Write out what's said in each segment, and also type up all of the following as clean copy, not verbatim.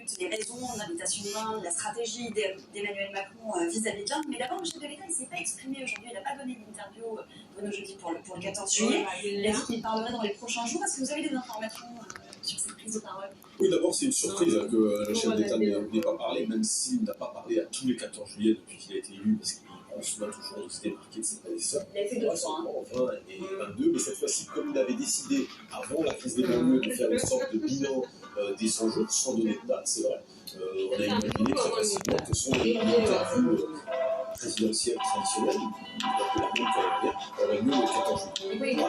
but, des raisons, de l'invitation de l'Inde, de la stratégie d'Emmanuel Macron vis-à-vis de l'Inde. Mais d'abord, le chef de l'État, il ne s'est pas exprimé aujourd'hui, il n'a pas donné d'interview Bruno jeudi pour le 14 juillet. Il a dit qu'il parlerait dans les prochains jours. Est-ce que vous avez des informations sur cette prise de parole? Oui, d'abord, c'est une surprise que le chef d'État n'ait pas parlé, même s'il n'a pas parlé à tous les 14 juillet depuis qu'il a été élu, parce qu'il prend souvent toujours de se démarquer de ses prédécesseurs. Il a fait 2 fois. En 20 et 22, mais cette fois-ci, comme il avait décidé, avant la crise des banlieues, de faire une sorte de bilan des 100 jours, sans donner de date, c'est vrai, on a imaginé très facilement que son interview présidentielle traditionnelle, que la même coloniale, aurait lieu le 14 juillet. Oui, il y a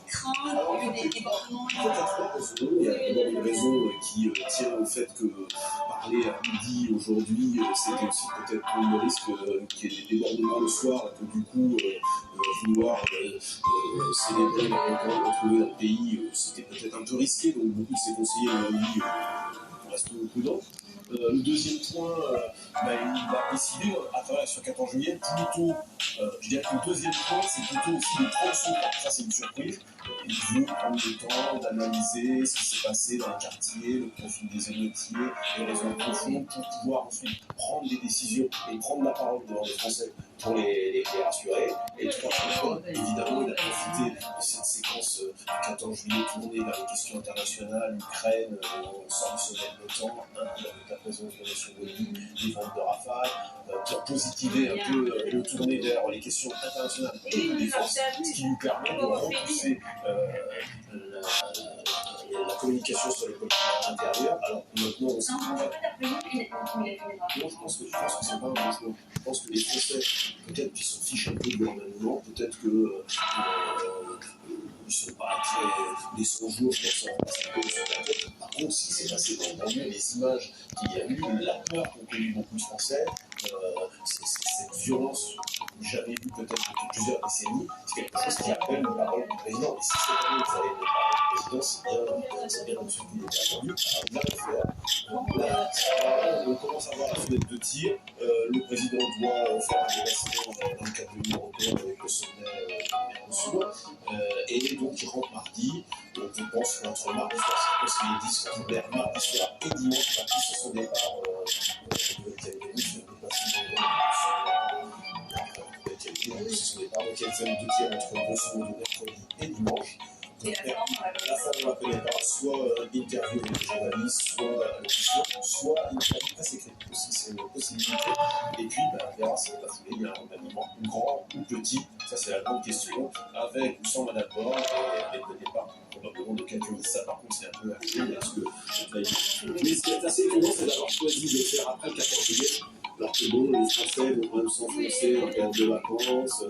crainte, des débordements. Il y a d'abord une raison qui tient au fait que parler à midi aujourd'hui, c'était aussi peut-être prendre le risque qu'il y ait des débordements le soir, que du coup, vouloir célébrer les rencontres retrouvées dans le pays, c'était peut-être un peu risqué, donc beaucoup de ses conseillers m'ont dit reste prudent. Le deuxième point, il va décider à travers sur 14 juillet, plutôt, je dirais que le deuxième point, c'est plutôt aussi de prendre son temps. Ça, c'est une surprise. Il veut prendre le temps d'analyser ce qui s'est passé dans le quartier, le profil des émeutiers, les raisons profondes, pour pouvoir ensuite prendre des décisions et prendre la parole devant les Français pour les rassurer. Et troisième point, évidemment, il a profité de cette séquence du 14 juillet tournée vers les questions internationales, l'Ukraine, sans le sommet de l'OTAN, avec la présence de M. Boni, les ventes de Rafale, pour positiver un peu le tourner vers les questions internationales et de défense, ce qui nous permet de repousser la communication sur les politiques intérieures. Alors maintenant, on sait je pense que c'est pas un bon choix. Je pense que les Français, peut-être qu'ils s'en fichent un peu du gouvernement, peut-être que ils ne sont pas très des 100 jours pour s'en passer un peu sur la tête. Par contre, ce qui s'est passé dans le banlieue, les images qu'il y a eu, la peur qu'ont connu beaucoup de Français, cette violence jamais vue peut-être depuis plusieurs décennies, c'est quelque chose qui appelle une parole du président. Et si c'est pas vous allez une parole du président, c'est bien comme celui qui était attendu. On va le faire. On commence à voir la fenêtre de tir. Le président doit faire un déplacement dans le cadre de l'Union européenne avec le sommet et donc il rentre mardi. Donc je pense qu'entre mardi soir, parce qu'il est 10 mardi soir et dimanche, il va plus sur son départ donc il y a deux tiers entre grosso modo mercredi et dimanche. Donc, la forme, on la connaît pas, soit interview avec les journalistes, soit allocution, soit interview presse écrite aussi, c'est une possibilité. Et puis, on verra si la foulée, il y a un remaniement grand ou petit, ça c'est la grande question, avec ou sans Madame Borne et le départ probablement de quelques minutes. Ça par contre c'est un peu acté, parce que mais ce qui est assez étonnant, c'est d'avoir choisi de le faire après le 14 juillet. Alors que bon, les Français vont quand même s'enfoncer en période de vacances,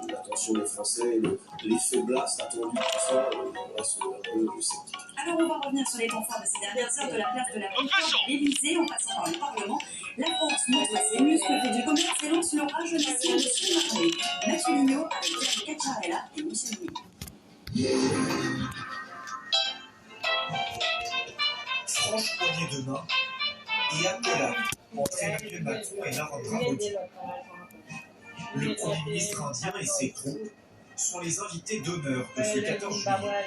l'attention des Français, les faiblesses attendues, tout ça, on reste un peu sceptique. Alors on va revenir sur les temps forts de ces dernières heures, de la place de la Concorde à l'Élysée, en passant par le Parlement. La France montre ses muscles, fait du commerce et lance l'orage nation de sous-marée. Mathieu Lignot avec Pierre Cacciarella et Michel Louis. Franche poignée de main et accolade entre Emmanuel Macron et Narendra Modi. Le Premier ministre indien et ses troupes sont les invités d'honneur de ce 14 juillet.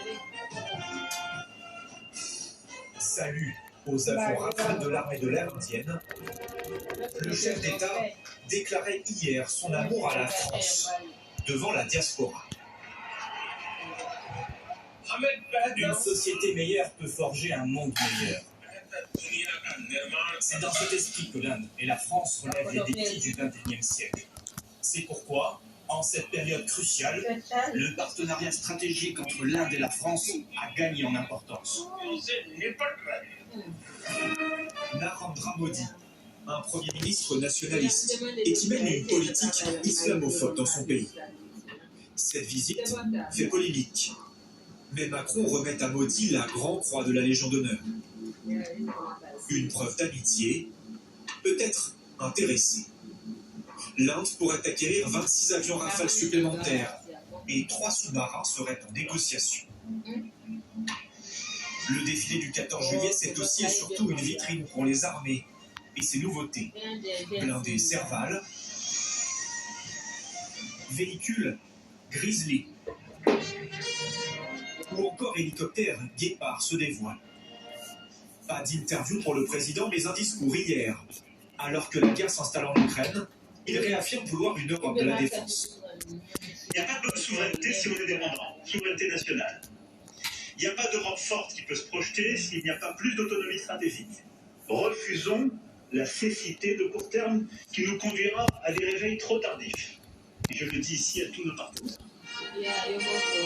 Salut aux avions Rafale de l'armée de l'air indienne, le chef d'État déclarait hier son amour à la France devant la diaspora. Une société meilleure peut forger un monde meilleur. C'est dans cet esprit que l'Inde et la France relèvent les défis du XXIe siècle. C'est pourquoi, en cette période cruciale, le partenariat stratégique entre l'Inde et la France a gagné en importance. Narendra Modi, un Premier ministre nationaliste et qui mène une politique islamophobe dans son pays. Cette visite fait polémique. Mais Macron remet à Modi la grande croix de la Légion d'honneur. Une preuve d'amitié, peut-être intéressée. L'Inde pourrait acquérir 26 avions Rafale supplémentaires et 3 sous-marins seraient en négociation. Le défilé du 14 juillet, c'est aussi et surtout une vitrine pour les armées et ses nouveautés. Blindés Serval, véhicules Grizzly ou encore hélicoptères Guépard se dévoilent. Pas d'interview pour le président, mais un discours hier. Alors que la guerre s'installe en Ukraine, il réaffirme vouloir une Europe de la défense. Il n'y a pas de souveraineté si on est dépendant, souveraineté nationale. Il n'y a pas d'Europe forte qui peut se projeter s'il n'y a pas plus d'autonomie stratégique. Refusons la cécité de court terme qui nous conduira à des réveils trop tardifs. Et je le dis ici à tous nos partenaires.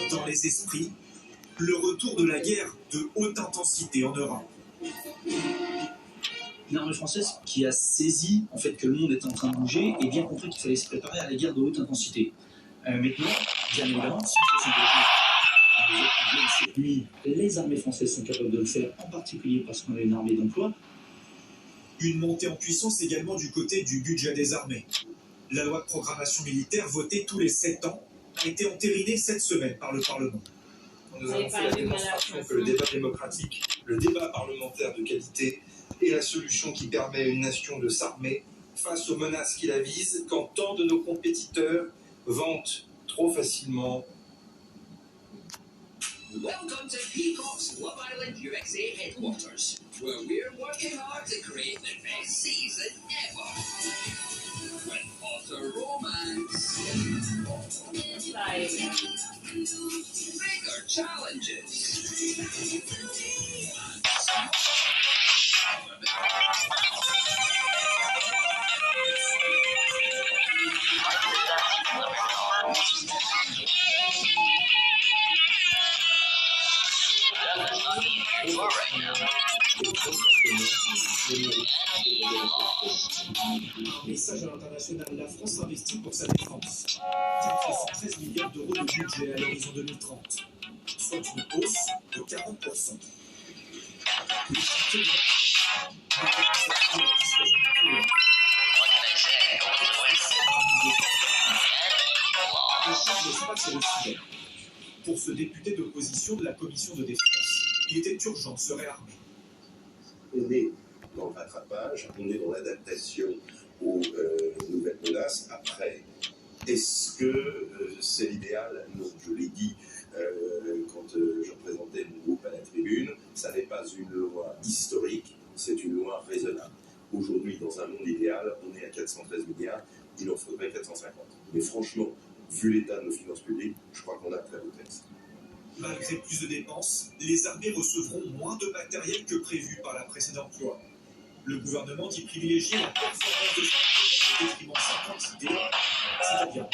Dans les esprits, le retour de la guerre de haute intensité en Europe. Une armée française qui a saisi en fait que le monde était en train de bouger et bien compris qu'il fallait se préparer à la guerre de haute intensité. Maintenant, bien évidemment, si on peut s'engager, oui, les armées françaises sont capables de le faire, en particulier parce qu'on a une armée d'emploi. Une montée en puissance également du côté du budget des armées. La loi de programmation militaire, votée tous les 7 ans, a été entérinée cette semaine par le Parlement. Nous avons fait la démonstration que le débat démocratique, le débat parlementaire de qualité est la solution qui permet à une nation de s'armer face aux menaces qui la visent quand tant de nos compétiteurs vantent trop facilement. Welcome to Peacock's Love Island USA headquarters, where we're working hard to create the best season ever. With hotter romance, bigger challenges, Message à l'international, la France investit pour sa défense. 413 milliards d'euros de budget à l'horizon 2030, soit une hausse de 40%. Pour ce député d'opposition de la commission de défense, il était urgent de se réarmer. On est dans le rattrapage, on est dans l'adaptation aux nouvelles menaces. Après, est-ce que c'est l'idéal? Non, je l'ai dit quand je représentais mon groupe à la tribune, ça n'est pas une loi historique, c'est une loi raisonnable. Aujourd'hui, dans un monde idéal, on est à 413 milliards, il en faudrait 450. Mais franchement, vu l'état de nos finances publiques, je crois qu'on a un très beau texte. Malgré plus de dépenses, les armées recevront moins de matériel que prévu par la précédente loi. Le gouvernement dit privilégier la performance de son armée au détriment de sa quantité, c'est-à-dire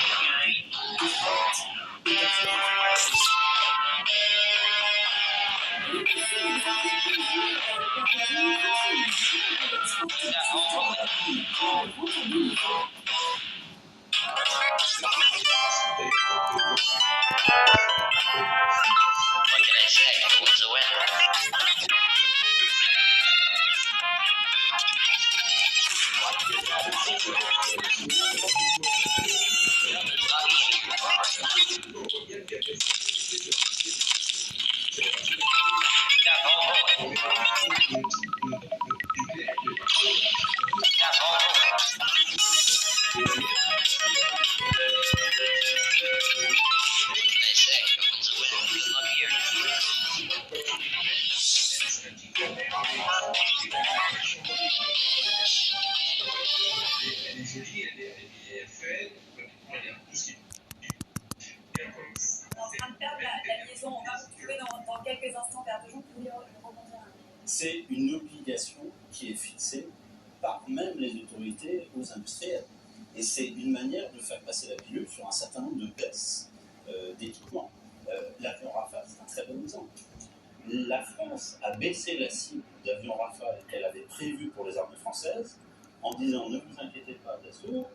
C'est une obligation qui est fixée par même les autorités aux industriels. Et c'est une manière de faire passer la pilule sur un certain nombre de baisses d'équipements. L'avion Rafale, c'est un très bon exemple. La France a baissé la cible d'avions Rafale qu'elle avait prévue pour les armées françaises en disant ne vous inquiétez pas, Dassault,